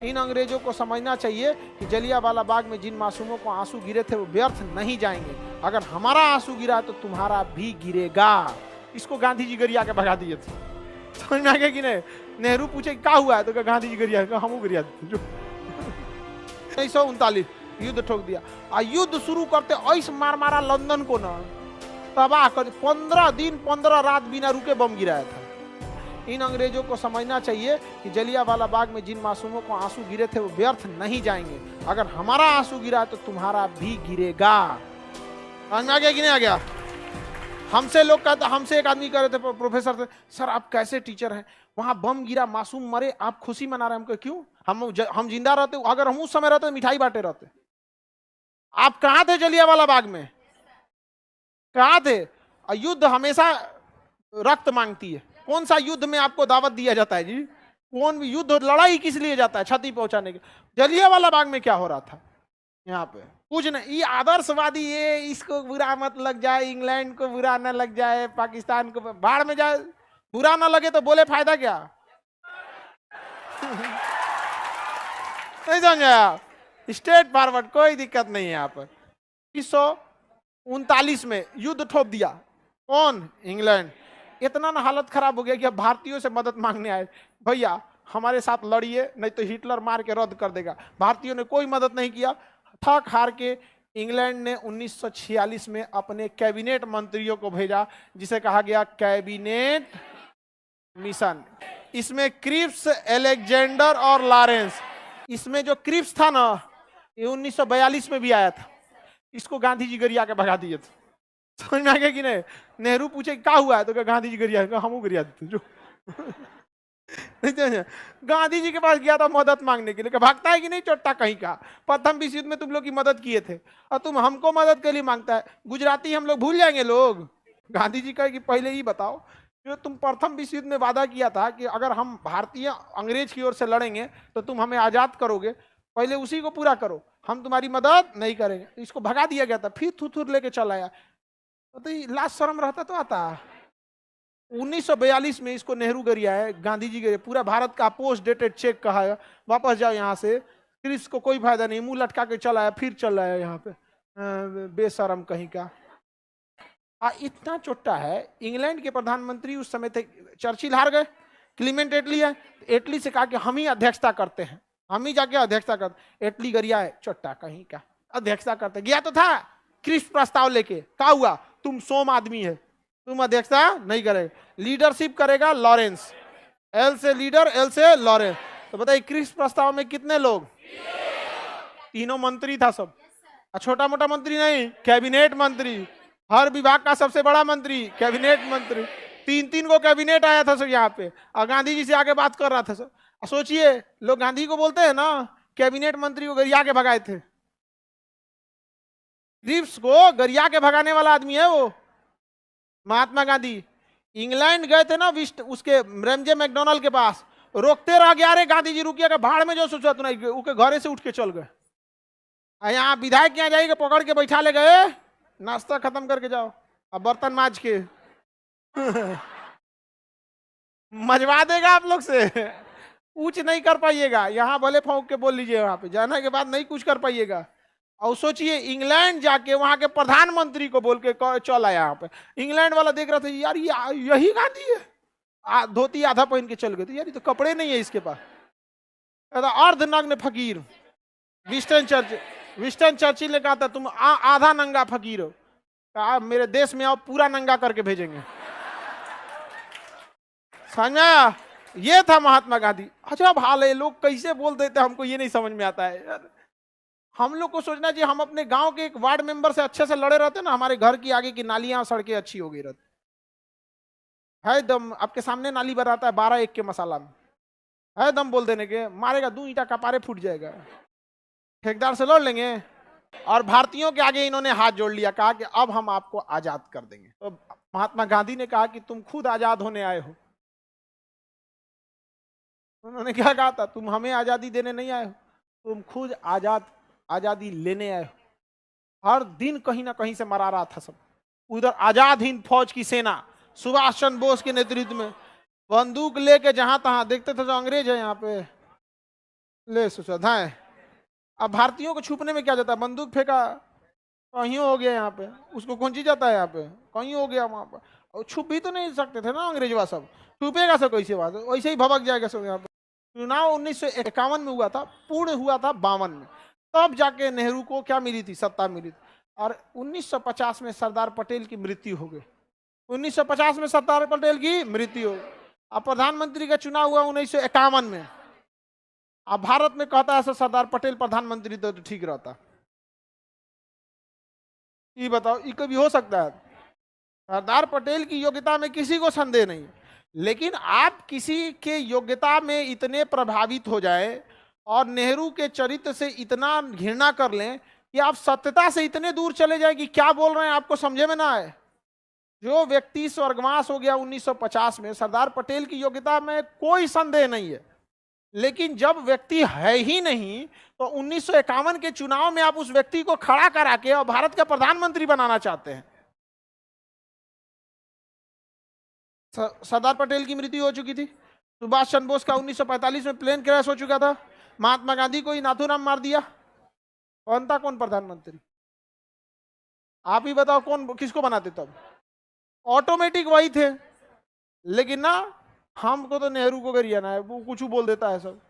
इन अंग्रेजों को समझना चाहिए कि जलियांवाला बाग में जिन मासूमों को आंसू गिरे थे वो व्यर्थ नहीं जाएंगे। अगर हमारा आंसू गिरा तो तुम्हारा भी गिरेगा। इसको गांधी जी गरिया के भगा दिए थे। समझ में आ गया कि नहीं? नेहरू पूछे क्या हुआ है तो क्या गांधी जी गरिया, हम गरिया थे। 1939 युद्ध ठोक दिया। और युद्ध शुरू करते ऐसे मार मारा लंदन को ना, तबाह कर। 15 दिन 15 रात बिना रुके बम गिराया था। इन अंग्रेजों को समझना चाहिए कि जलियांवाला बाग में जिन मासूमों को आंसू गिरे थे वो व्यर्थ नहीं जाएंगे। अगर हमारा आंसू गिरा तो तुम्हारा भी गिरेगा। समझ में आ गया कि नहीं आ गया? हमसे लोग कहते, हमसे एक आदमी कह रहे थे प्रोफेसर थे, सर आप कैसे टीचर हैं, वहां बम गिरा मासूम मरे आप खुशी मना रहे हैं। हमको क्यों? हम जिंदा रहते, अगर हम उस समय रहते मिठाई बांटे रहते। आप कहां थे जलियांवाला बाग में? कहां थे? युद्ध हमेशा रक्त मांगती है। कौन सा युद्ध में आपको दावत दिया जाता है जी? कौन भी युद्ध, लड़ाई किस लिए जाता है? क्षति पहुंचाने के। जलियांवाला बाग में क्या हो रहा था? यहाँ पे कुछ नहीं। ये आदर्शवादी, ये इसको बुरा मत लग जाए, इंग्लैंड को बुरा ना लग जाए, पाकिस्तान को बाढ़ में जाए, बुरा ना लगे तो बोले फायदा क्या? नहीं समझा? स्ट्रेट फॉरवर्ड, कोई दिक्कत नहीं है। यहाँ पर 1939 में युद्ध ठोक दिया। कौन? इंग्लैंड। इतना ना हालत खराब हो गया कि अब भारतीयों से मदद मांगने आए, भैया हमारे साथ लड़िए नहीं तो हिटलर मार के रद्द कर देगा। भारतीयों ने कोई मदद नहीं किया। थक हार के इंग्लैंड ने 1946 में अपने कैबिनेट मंत्रियों को भेजा, जिसे कहा गया कैबिनेट मिशन। इसमें क्रिप्स, अलेक्जेंडर और लॉरेंस। इसमें जो क्रिप्स था ना, ये 1942 में भी आया था। इसको गांधी जी गरिया के भगा दिए थे। समझ में आ गया कि नहीं? नेहरू पूछे क्या हुआ है तो क्या गांधी जी गरिया, हम गरिया थे जो। गांधी जी के पास गया था मदद मांगने के लिए। भागता है कि नहीं चोट्टा कहीं का? प्रथम विश्व युद्ध में तुम लोग की मदद किए थे और तुम हमको मदद के लिए मांगता है। गुजराती हम लोग भूल जाएंगे लोग? गांधी जी कहे कि पहले ही बताओ, जो तुम प्रथम विश्व युद्ध में वादा किया था कि अगर हम भारतीय अंग्रेज की ओर से लड़ेंगे तो तुम हमें आजाद करोगे, पहले उसी को पूरा करो, हम तुम्हारी मदद नहीं करेंगे। इसको भगा दिया गया था। फिर थुथुर लेके चल आया। तो लाज शर्म रहता तो आता। 1942 में इसको नेहरू गरिया है, गांधी जी गरिया। पूरा भारत का पोस्ट डेटेड चेक कहा है, वापस जाओ यहाँ से। क्रिस को कोई फायदा नहीं, मुंह लटका के चला आया, फिर चल आया यहाँ पे, बेशरम कहीं का। इतना चोट्टा है। इंग्लैंड के प्रधानमंत्री उस समय थे, चर्चिल हार गए, क्लीमेंट एटली है। एटली से कहा कि हम ही अध्यक्षता करते हैं, हम ही जाके अध्यक्षता करते। एटली गरिया है चोट्टा कहीं का, अध्यक्षता करते। गया तो था क्रिस प्रस्ताव लेके, क्या हुआ? तुम सोम आदमी है, तुम अध्यक्षता नहीं करेगा, लीडरशिप करेगा लॉरेंस। एल से लीडर, एल से लॉरेंस। तो बताइए क्रिस प्रस्ताव में कितने लोग? तीनों मंत्री था सब। छोटा मोटा मंत्री नहीं, कैबिनेट मंत्री। हर विभाग का सबसे बड़ा मंत्री कैबिनेट मंत्री। 3-3 को कैबिनेट आया था सब यहाँ पे, और गांधी जी से आगे बात कर रहा था सब। सोचिए, लोग गांधी को बोलते हैं ना, कैबिनेट मंत्री को गरिया के भगाए थे। क्रिप्स को गरिया के भगाने वाला आदमी है वो महात्मा गांधी। इंग्लैंड गए थे ना, उसके रेमजे मैकडोनल्ड के पास, रोकते रह गया, अरे गांधी जी रुकिएगा, भाड़ में जो सोचा तू नहीं, उसके घरे से उठ के चल गए। यहाँ विधायक यहाँ जाइए, पकड़ के बैठा ले गए, नाश्ता खत्म करके जाओ, अब बर्तन माज के। मजवा देगा आप लोग से, कुछ नहीं कर पाइएगा। यहाँ भले फौंक के बोल लीजिए, वहां पे जाने के बाद नहीं कुछ कर पाइएगा। और सोचिए, इंग्लैंड जाके वहां के प्रधानमंत्री को बोल के चल आया। यहाँ पे इंग्लैंड वाला देख रहा था, यार यही गांधी है। धोती आधा पहन के चल गए थे, यार ये तो कपड़े नहीं है इसके पास। अर्धनग्न फकीर। विस्टन चर्चिल ने कहा था, तुम आधा नंगा फकीर हो, कहा मेरे देश में आओ, पूरा नंगा करके भेजेंगे। समझा? ये था महात्मा गांधी। अच्छा हाल है, लोग कैसे बोल देते हमको ये नहीं समझ में आता है यार। हम लोग को सोचना चाहिए, हम अपने गांव के एक वार्ड मेंबर से अच्छे से लड़े रहते ना, हमारे घर की आगे की नालियां सड़कें अच्छी हो गई रहती है। दम आपके सामने नाली बनाता है 12-1 के मसाला में, है दम बोल देने के, मारेगा 2 ईंटा कपारे फूट जाएगा। ठेकेदार से लड़ लेंगे। और भारतीयों के आगे इन्होंने हाथ जोड़ लिया, कहा कि अब हम आपको आजाद कर देंगे। तो महात्मा गांधी ने कहा कि तुम खुद आजाद होने आए हो। उन्होंने क्या कहा था? तुम हमें आजादी देने नहीं आए हो, तुम खुद आजादी लेने आए हो। हर दिन कहीं ना कहीं से मरा रहा था सब। उधर आजाद हिंद फौज की सेना सुभाष चंद्र बोस के नेतृत्व में बंदूक लेके जहां तहां देखते थे, जो अंग्रेज है यहाँ पे ले सुधाए। अब भारतीयों को छुपने में क्या जाता है, बंदूक फेंका कहीं हो गया यहाँ पे, उसको कौन चीज जाता है यहाँ पे, कहीं हो गया वहां पर, और छुप भी तो नहीं सकते थे ना अंग्रेजवा सब, छुपेगा सब कैसे बात, वैसे ही भबक जाएगा सब यहाँ पे। चुनाव 1951 में हुआ था, पूर्ण हुआ था 52 में, तब जाके नेहरू को क्या मिली थी, सत्ता मिली थी। और 1950 में सरदार पटेल की मृत्यु हो गई, 1950 में सरदार पटेल की मृत्यु हो गई। अब प्रधानमंत्री का चुनाव हुआ 1951 में। अब भारत में कहता है सरदार पटेल प्रधानमंत्री तो ठीक रहता, ये बताओ, ये कभी हो सकता है? सरदार पटेल की योग्यता में किसी को संदेह नहीं, लेकिन आप किसी के योग्यता में इतने प्रभावित हो जाए और नेहरू के चरित्र से इतना घृणा कर लें कि आप सत्यता से इतने दूर चले जाए कि क्या बोल रहे हैं आपको समझे में ना आए। जो व्यक्ति स्वर्गवास हो गया 1950 में, सरदार पटेल की योग्यता में कोई संदेह नहीं है, लेकिन जब व्यक्ति है ही नहीं तो 1951 के चुनाव में आप उस व्यक्ति को खड़ा करा के और भारत का प्रधानमंत्री बनाना चाहते हैं। सरदार पटेल की मृत्यु हो चुकी थी, सुभाष चंद्र बोस का 1945 में प्लेन क्रैश हो चुका था, महात्मा गांधी को ही नाथूराम मार दिया, कौन था कौन प्रधानमंत्री? आप ही बताओ कौन किसको बनाते तब? ऑटोमेटिक वही थे। लेकिन ना हमको तो नेहरू को गरियाना है, वो कुछ बोल देता है सब।